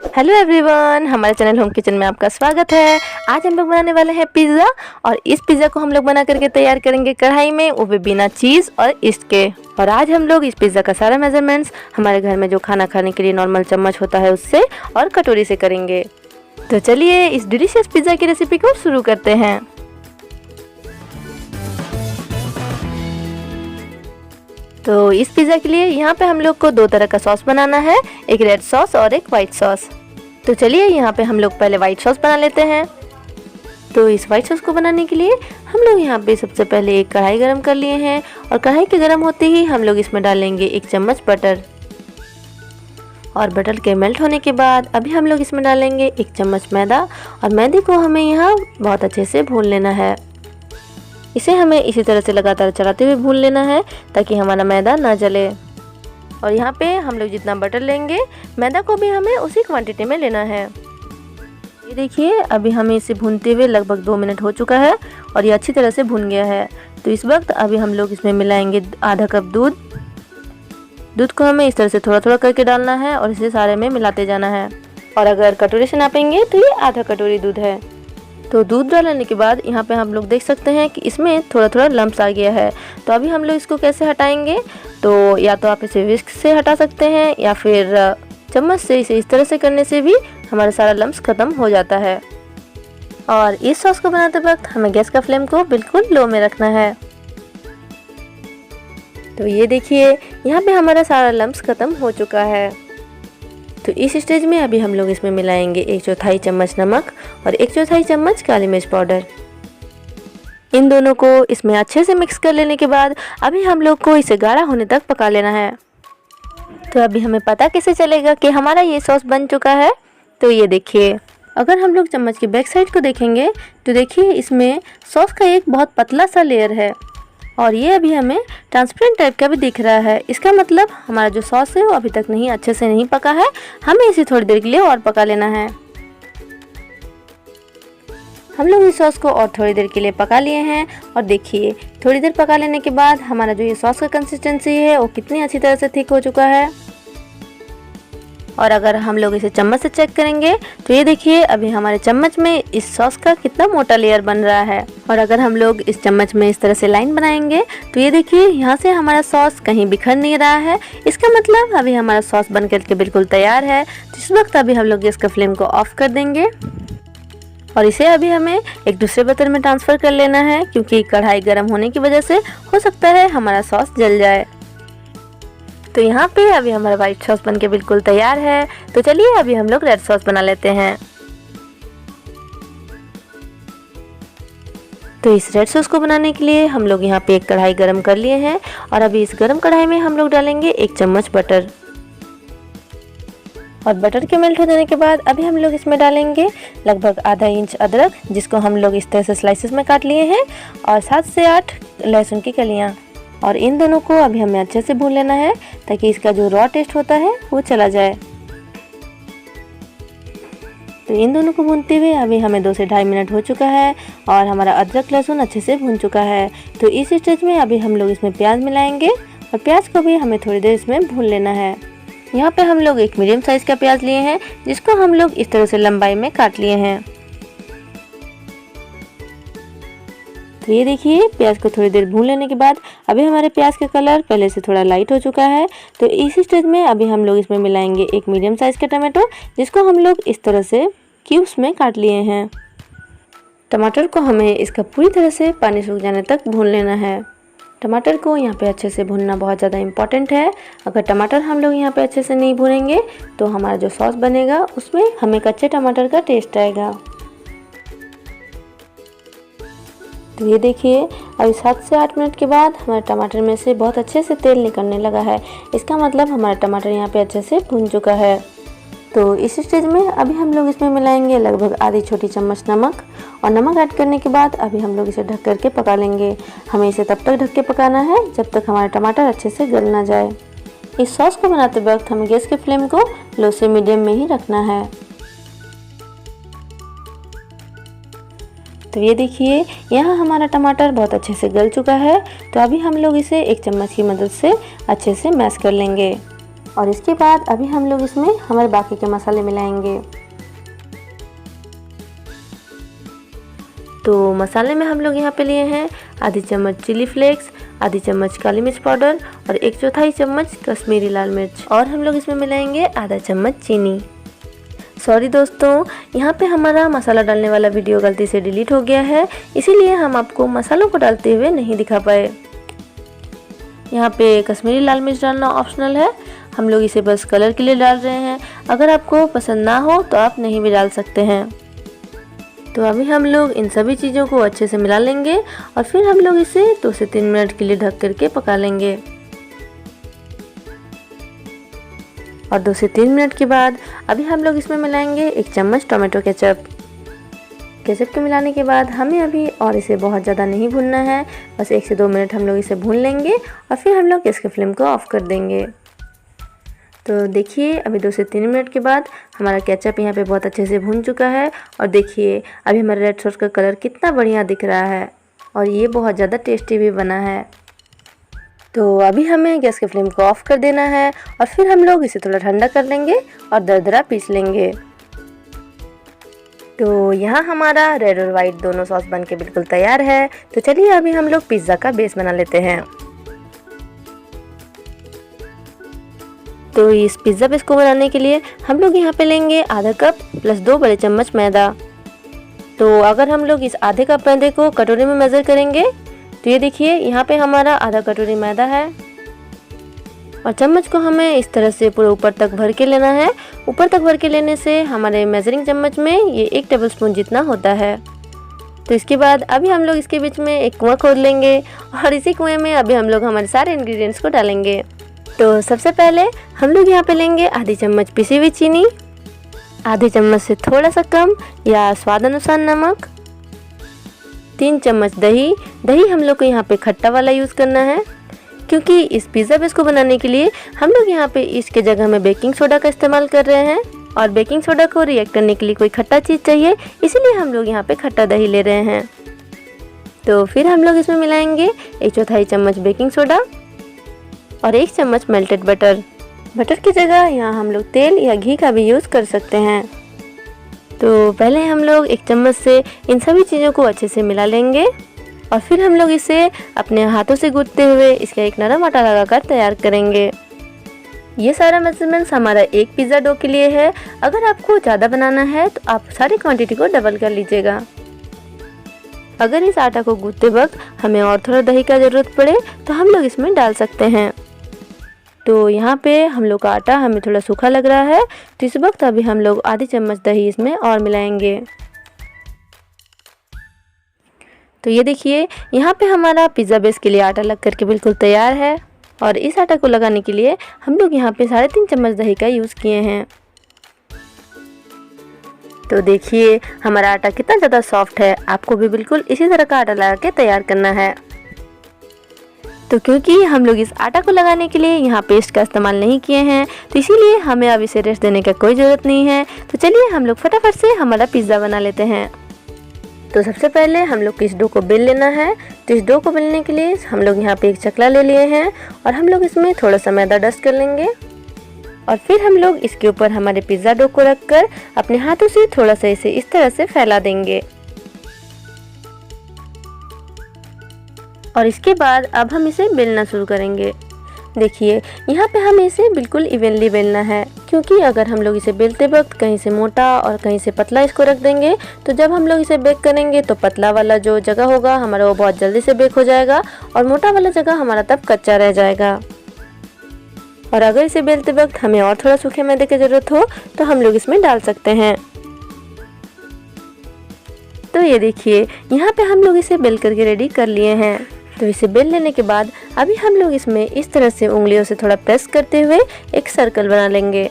Hello everyone, हमारे channel home kitchen में आपका स्वागत है। आज हम लोग बनाने वाले हैं पिज़्ज़ा। और इस पिज़्ज़ा को हम लोग बना करके तैयार करेंगे कढ़ाई में, वो भी बिना चीज़ और ईस्ट के। और आज हम लोग इस पिज़्ज़ा का सारा मेजरमेंट्स हमारे घर में जो खाना खाने के लिए नॉर्मल चम्मच होता है उससे और कटोरी से करेंगे। तो चलिए इस डिलीशियस पिज़्ज़ा की रेसिपी को शुरू करते हैं। तो इस पिज़्ज़ा के लिए यहाँ पे हम लोग को दो तरह का सॉस बनाना है, एक रेड सॉस और एक वाइट सॉस। तो चलिए यहाँ पे हम लोग पहले वाइट सॉस बना लेते हैं। तो इस वाइट सॉस को बनाने के लिए हम लोग यहाँ पे सबसे पहले एक कढ़ाई गरम कर लिए हैं और कढ़ाई के गरम होते ही हम लोग इसमें डालेंगे 1 चम्मच बटर। और बटर के मेल्ट होने के बाद अभी हम लोग इसमें डालेंगे 1 चम्मच मैदा। और मैदे को हमें यहाँ बहुत अच्छे से भून लेना है। इसे हमें इसी तरह से लगातार चलाते हुए भून लेना है ताकि हमारा मैदा ना जले। और यहाँ पे हम लोग जितना बटर लेंगे मैदा को भी हमें उसी क्वांटिटी में लेना है। ये देखिए अभी हमें इसे भूनते हुए लगभग 2 मिनट हो चुका है और ये अच्छी तरह से भून गया है। तो इस वक्त अभी हम लोग इसमें मिलाएंगे आधा कप दूध। दूध को हमें इस तरह से थोड़ा थोड़ा करके डालना है और इसे सारे में मिलाते जाना है। और अगर कटोरी से नापेंगे तो ये आधा कटोरी दूध है। तो दूध डालने के बाद यहाँ पे हम लोग देख सकते हैं कि इसमें थोड़ा थोड़ा लम्स आ गया है। तो अभी हम लोग इसको कैसे हटाएंगे, तो या तो आप इसे विस्क से हटा सकते हैं या फिर चम्मच से। इसे इस तरह से करने से भी हमारा सारा लम्स ख़त्म हो जाता है। और इस सॉस को बनाते वक्त हमें गैस का फ्लेम को बिल्कुल लो में रखना है। तो ये देखिए यहाँ पे हमारा सारा लम्स ख़त्म हो चुका है। तो इस स्टेज में अभी हम लोग इसमें मिलाएंगे 1/4 चम्मच नमक और 1/4 चम्मच काली मिर्च पाउडर। इन दोनों को इसमें अच्छे से मिक्स कर लेने के बाद अभी हम लोग को इसे गाढ़ा होने तक पका लेना है। तो अभी हमें पता कैसे चलेगा कि हमारा ये सॉस बन चुका है, तो ये देखिए अगर हम लोग चम्मच की बैक साइड को देखेंगे तो देखिए इसमें सॉस का एक बहुत पतला सा लेयर है और ये अभी हमें ट्रांसपेरेंट टाइप का भी दिख रहा है। इसका मतलब हमारा जो सॉस है वो अभी तक नहीं अच्छे से नहीं पका है, हमें इसे थोड़ी देर के लिए और पका लेना है। हम लोग इस सॉस को और थोड़ी देर के लिए पका लिए हैं और देखिए थोड़ी देर पका लेने के बाद हमारा जो ये सॉस का कंसिस्टेंसी है वो कितनी अच्छी तरह से थिक हो चुका है। और अगर हम लोग इसे चम्मच से चेक करेंगे तो ये देखिए अभी हमारे चम्मच में इस सॉस का कितना मोटा लेयर बन रहा है। और अगर हम लोग इस चम्मच में इस तरह से लाइन बनाएंगे तो ये देखिए यहाँ से हमारा सॉस कहीं बिखर नहीं रहा है। इसका मतलब अभी हमारा सॉस बन करके बिल्कुल तैयार है। जिस वक्त अभी हम लोग गैस का फ्लेम को ऑफ कर देंगे और इसे अभी हमें एक दूसरे बर्तन में ट्रांसफ़र कर लेना है, क्योंकि कढ़ाई गर्म होने की वजह से हो सकता है हमारा सॉस जल जाए। तो यहाँ पे अभी हमारा वाइट सॉस बनके बिल्कुल तैयार है। तो चलिए अभी हम लोग रेड सॉस बना लेते हैं। तो इस रेड सॉस को बनाने के लिए हम लोग यहाँ पे एक कढ़ाई गरम कर लिए हैं और अभी इस गरम कढ़ाई में हम लोग डालेंगे 1 चम्मच बटर। और बटर के मेल्ट हो जाने के बाद अभी हम लोग इसमें डालेंगे लगभग आधा इंच अदरक, जिसको हम लोग इस तरह से स्लाइसेस में काट लिए हैं, और 7 से 8 लहसुन की कलियाँ। और इन दोनों को अभी हमें अच्छे से भून लेना है ताकि इसका जो रॉ टेस्ट होता है वो चला जाए। तो इन दोनों को भूनते हुए अभी हमें 2 से 2.5 मिनट हो चुका है और हमारा अदरक लहसुन अच्छे से भून चुका है। तो इस स्टेज में अभी हम लोग इसमें प्याज मिलाएंगे और प्याज को भी हमें थोड़ी देर इसमें भून लेना है। यहाँ पे हम लोग एक मीडियम साइज़ का प्याज लिए हैं, जिसको हम लोग इस तरह से लंबाई में काट लिए हैं। तो ये देखिए प्याज को थोड़ी देर भून लेने के बाद अभी हमारे प्याज का कलर पहले से थोड़ा लाइट हो चुका है। तो इस स्टेज में अभी हम लोग इसमें मिलाएंगे एक मीडियम साइज़ का टमाटो, जिसको हम लोग इस तरह से क्यूब्स में काट लिए हैं। टमाटर को हमें इसका पूरी तरह से पानी सूख जाने तक भून लेना है। टमाटर को यहाँ पे अच्छे से भूनना बहुत ज़्यादा इम्पॉर्टेंट है। अगर टमाटर हम लोग यहाँ पे अच्छे से नहीं भूनेंगे तो हमारा जो सॉस बनेगा उसमें हमें कच्चे टमाटर का टेस्ट आएगा। तो ये देखिए अभी 7 से 8 मिनट के बाद हमारे टमाटर में से बहुत अच्छे से तेल निकलने लगा है। इसका मतलब हमारा टमाटर यहाँ पे अच्छे से भून चुका है। तो इस स्टेज में अभी हम लोग इसमें मिलाएंगे लगभग आधी छोटी चम्मच नमक। और नमक ऐड करने के बाद अभी हम लोग इसे ढक करके पका लेंगे। हमें इसे तब तक ढक के पकाना है जब तक हमारा टमाटर अच्छे से गल ना जाए। इस सॉस को बनाते वक्त हमें गैस के फ्लेम को लो से मीडियम में ही रखना है। तो ये देखिए यहाँ हमारा टमाटर बहुत अच्छे से गल चुका है। तो अभी हम लोग इसे एक चम्मच की मदद से अच्छे से मैश कर लेंगे। और इसके बाद अभी हम लोग इसमें हमारे बाकी के मसाले मिलाएंगे। तो मसाले में हम लोग यहाँ पे लिए हैं आधी चम्मच चिली फ्लेक्स, आधी चम्मच काली मिर्च पाउडर और 1/4 चम्मच कश्मीरी लाल मिर्च, और हम लोग इसमें मिलाएंगे आधा चम्मच चीनी। सॉरी दोस्तों, यहाँ पे हमारा मसाला डालने वाला वीडियो गलती से डिलीट हो गया है, इसीलिए हम आपको मसालों को डालते हुए नहीं दिखा पाए। यहाँ पे कश्मीरी लाल मिर्च डालना ऑप्शनल है, हम लोग इसे बस कलर के लिए डाल रहे हैं। अगर आपको पसंद ना हो तो आप नहीं भी डाल सकते हैं। तो अभी हम लोग इन सभी चीज़ों को अच्छे से मिला लेंगे और फिर हम लोग इसे 2 से 3 मिनट के लिए ढक करके पका लेंगे। और 2 से 3 मिनट के बाद अभी हम लोग इसमें मिलाएंगे 1 चम्मच टोमेटो केचप। केचप के मिलाने के बाद हमें अभी और इसे बहुत ज़्यादा नहीं भूनना है, बस 1 से 2 मिनट हम लोग इसे भून लेंगे और फिर हम लोग इसके फ्लेम को ऑफ कर देंगे। तो देखिए अभी 2 से 3 मिनट के बाद हमारा केचप यहाँ पे बहुत अच्छे से भून चुका है और देखिए अभी हमारा रेड सॉस का कलर कितना बढ़िया दिख रहा है और ये बहुत ज़्यादा टेस्टी भी बना है। तो अभी हमें गैस के फ्लेम को ऑफ कर देना है और फिर हम लोग इसे थोड़ा ठंडा कर लेंगे और दरदरा पीस लेंगे। तो यहाँ हमारा रेड और वाइट दोनों सॉस बन के बिल्कुल तैयार है। तो चलिए अभी हम लोग पिज़्ज़ा का बेस बना लेते हैं। तो इस पिज़्ज़ा बेस को बनाने के लिए हम लोग यहाँ पे लेंगे आधा कप प्लस 2 बड़े चम्मच मैदा। तो अगर हम लोग इस आधे कप मैदे को कटोरी में मेज़र करेंगे तो ये देखिए यहाँ पे हमारा आधा कटोरी मैदा है और चम्मच को हमें इस तरह से पूरा ऊपर तक भर के लेना है। ऊपर तक भर के लेने से हमारे मेजरिंग चम्मच में ये 1 टेबलस्पून जितना होता है। तो इसके बाद अभी हम लोग इसके बीच में एक कुआं खोद लेंगे और इसी कुएं में अभी हम लोग हमारे सारे इंग्रेडिएंट्स को डालेंगे। तो सबसे पहले हम लोग यहाँ पे लेंगे आधी चम्मच पिसी हुई चीनी, आधी चम्मच से थोड़ा सा कम या स्वाद अनुसार नमक, 3 चम्मच दही हम लोग को यहाँ पे खट्टा वाला यूज़ करना है क्योंकि इस पिज़्ज़ा बेस को बनाने के लिए हम लोग यहाँ पे इसके जगह में बेकिंग सोडा का इस्तेमाल कर रहे हैं और बेकिंग सोडा को रिएक्ट करने के लिए कोई खट्टा चीज़ चाहिए, इसीलिए हम लोग यहाँ पे खट्टा दही ले रहे हैं। तो फिर हम लोग इसमें मिलाएंगे 1/4 चम्मच बेकिंग सोडा और 1 चम्मच मेल्टेड बटर। बटर की जगह यहाँ हम लोग तेल या घी का भी यूज़ कर सकते हैं। तो पहले हम लोग 1 चम्मच से इन सभी चीज़ों को अच्छे से मिला लेंगे और फिर हम लोग इसे अपने हाथों से गूंथते हुए इसका एक नरम आटा लगाकर तैयार करेंगे। ये सारा मेजरमेंट्स हमारा एक पिज़्ज़ा डो के लिए है। अगर आपको ज़्यादा बनाना है तो आप सारी क्वांटिटी को डबल कर लीजिएगा। अगर इस आटा को गूंथते वक्त हमें और थोड़ा दही का ज़रूरत पड़े तो हम लोग इसमें डाल सकते हैं। तो यहाँ पे हम लोग का आटा हमें थोड़ा सूखा लग रहा है, तो इस वक्त अभी हम लोग आधी चम्मच दही इसमें और मिलाएंगे। तो ये देखिए यहाँ पे हमारा पिज़्ज़ा बेस के लिए आटा लग करके बिल्कुल तैयार है और इस आटा को लगाने के लिए हम लोग यहाँ पे 3.5 चम्मच दही का यूज़ किए हैं। तो देखिए हमारा आटा कितना ज़्यादा सॉफ्ट है। आपको भी बिल्कुल इसी तरह का आटा लगा के तैयार करना है। तो क्योंकि हम लोग इस आटा को लगाने के लिए यहाँ पेस्ट का इस्तेमाल नहीं किए हैं तो इसीलिए हमें अब इसे रेस्ट देने का कोई ज़रूरत नहीं है। तो चलिए हम लोग फटाफट से हमारा पिज़्ज़ा बना लेते हैं। तो सबसे पहले हम लोग को इस डो को बेल लेना है। तो इस डो को बेलने के लिए हम लोग यहाँ पे एक चकला ले लिए हैं और हम लोग इसमें थोड़ा सा मैदा डस्ट कर लेंगे और फिर हम लोग इसके ऊपर हमारे पिज़्ज़ा डो को रखकर अपने हाथों से थोड़ा सा इसे इस तरह से फैला देंगे। और इसके बाद अब हम इसे बेलना शुरू करेंगे। देखिए यहाँ पे हमें इसे बिल्कुल इवनली बेलना है क्योंकि अगर हम लोग इसे बेलते वक्त कहीं से मोटा और कहीं से पतला इसको रख देंगे तो जब हम लोग इसे बेक करेंगे तो पतला वाला जो जगह होगा हमारा वो बहुत जल्दी से बेक हो जाएगा और मोटा वाला जगह हमारा तब कच्चा रह जाएगा। और अगर इसे बेलते वक्त हमें और थोड़ा सूखे मैदे की ज़रूरत हो तो हम लोग इसमें डाल सकते हैं। तो ये देखिए यहाँ पे हम लोग इसे बेल करके रेडी कर लिए हैं। तो इसे बेल लेने के बाद अभी हम लोग इसमें इस तरह से उंगलियों से थोड़ा प्रेस करते हुए एक सर्कल बना लेंगे।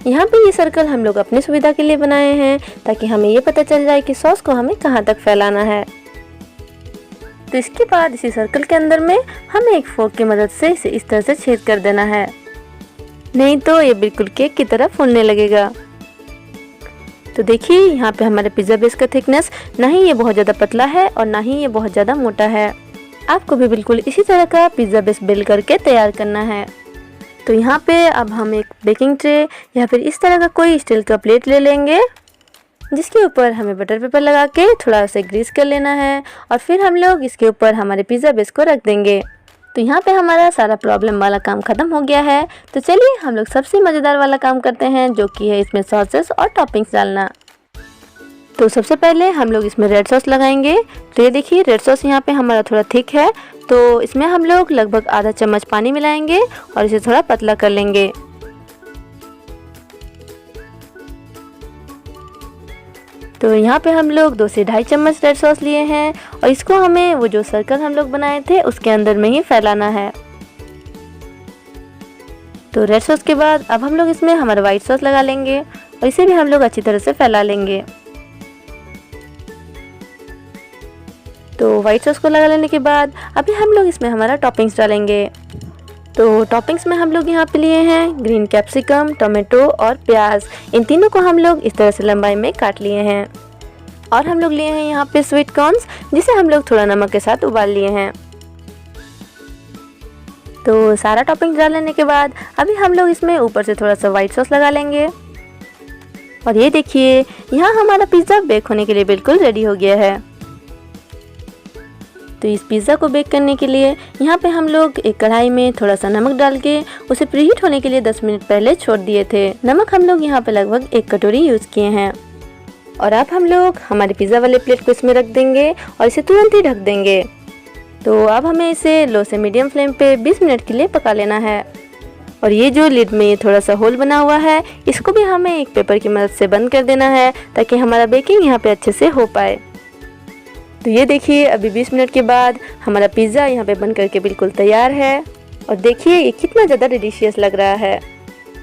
यहाँ पे ये सर्कल हम लोग अपनी सुविधा के लिए बनाए हैं ताकि हमें ये पता चल जाए कि सॉस को हमें कहाँ तक फैलाना है। तो इसके बाद इसी सर्कल के अंदर में हमें एक फोर्क की मदद से इसे इस तरह से छेद कर देना है, नहीं तो ये बिल्कुल केक की तरह फूलने लगेगा। तो देखिए यहाँ पे हमारे पिज़्ज़ा बेस का थिकनेस ना ही ये बहुत ज़्यादा पतला है और ना ही ये बहुत ज़्यादा मोटा है। आपको भी बिल्कुल इसी तरह का पिज़्ज़ा बेस बेल करके तैयार करना है। तो यहाँ पे अब हम एक बेकिंग ट्रे या फिर इस तरह का कोई स्टील का प्लेट ले लेंगे, जिसके ऊपर हमें बटर पेपर लगा के थोड़ा सा ग्रीस कर लेना है और फिर हम लोग इसके ऊपर हमारे पिज़्ज़ा बेस को रख देंगे। तो यहाँ पे हमारा सारा प्रॉब्लम वाला काम ख़त्म हो गया है। तो चलिए हम लोग सबसे मज़ेदार वाला काम करते हैं, जो कि है इसमें सॉसेस और टॉपिंग्स डालना। तो सबसे पहले हम लोग इसमें रेड सॉस लगाएंगे। तो ये देखिए रेड सॉस यहाँ पे हमारा थोड़ा थिक है, तो इसमें हम लोग लगभग आधा चम्मच पानी मिलाएंगे और इसे थोड़ा पतला कर लेंगे। तो यहाँ पे हम लोग 2 से 2.5 चम्मच रेड सॉस लिए हैं और इसको हमें वो जो सर्कल हम लोग बनाए थे उसके अंदर में ही फैलाना है। तो रेड सॉस के बाद अब हम लोग इसमें हमारा वाइट सॉस लगा लेंगे और इसे भी हम लोग अच्छी तरह से फैला लेंगे। तो वाइट सॉस को लगा लेने के बाद अभी हम लोग इसमें हमारा टॉपिंग्स डालेंगे। तो टॉपिंग्स में हम लोग यहाँ पे लिए हैं ग्रीन कैप्सिकम, टोमेटो और प्याज। इन तीनों को हम लोग इस तरह से लंबाई में काट लिए हैं। और हम लोग लिए हैं यहाँ पे स्वीट कॉर्न्स, जिसे हम लोग थोड़ा नमक के साथ उबाल लिए हैं। तो सारा टॉपिंग डाल लेने के बाद अभी हम लोग इसमें ऊपर से थोड़ा सा वाइट सॉस लगा लेंगे। और ये देखिए यहाँ हमारा पिज़्ज़ा बेक होने के लिए बिल्कुल रेडी हो गया है। तो इस पिज़्ज़ा को बेक करने के लिए यहाँ पे हम लोग एक कढ़ाई में थोड़ा सा नमक डाल के उसे प्रीहीट होने के लिए 10 मिनट पहले छोड़ दिए थे। नमक हम लोग यहाँ पे लगभग 1 कटोरी यूज़ किए हैं। और अब हम लोग हमारे पिज़्ज़ा वाले प्लेट को इसमें रख देंगे और इसे तुरंत ही ढक देंगे। तो अब हमें इसे लो से मीडियम फ्लेम पे 20 मिनट के लिए पका लेना है। और ये जो लिड में ये थोड़ा सा होल बना हुआ है, इसको भी हमें एक पेपर की मदद से बंद कर देना है, ताकि हमारा बेकिंग यहाँ पे अच्छे से हो पाए। तो ये देखिए अभी 20 मिनट के बाद हमारा पिज़्ज़ा यहाँ पे बन करके बिल्कुल तैयार है। और देखिए ये कितना ज़्यादा डिलीशियस लग रहा है।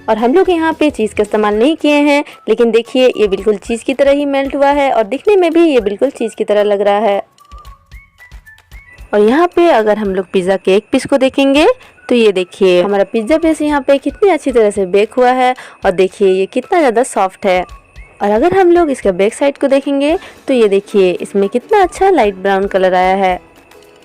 और हम लोग यहाँ पे चीज़ का इस्तेमाल नहीं किए हैं, लेकिन देखिए ये बिल्कुल चीज़ की तरह ही मेल्ट हुआ है और दिखने में भी ये बिल्कुल चीज़ की तरह लग रहा है। और यहाँ पे अगर हम लोग पिज़्ज़ा के एक पीस को देखेंगे तो ये देखिए हमारा पिज़्ज़ा बेस यहाँ पे कितनी अच्छी तरह से बेक हुआ है और देखिए ये कितना ज़्यादा सॉफ्ट है। और अगर हम लोग इसका बैक साइड को देखेंगे तो ये देखिए इसमें कितना अच्छा लाइट ब्राउन कलर आया है।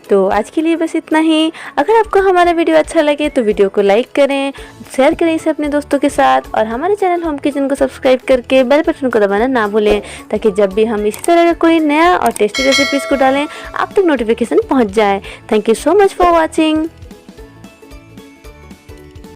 तो आज के लिए बस इतना ही। अगर आपको हमारा वीडियो अच्छा लगे तो वीडियो को लाइक करें, शेयर करें इसे अपने दोस्तों के साथ और हमारे चैनल होम किचन को सब्सक्राइब करके बेल बटन को दबाना ना भूलें, ताकि जब भी हम इसी तरह का कोई नया और टेस्टी रेसिपीज़ को डालें आप तक नोटिफिकेशन पहुंच जाए। Thank you so much for watching.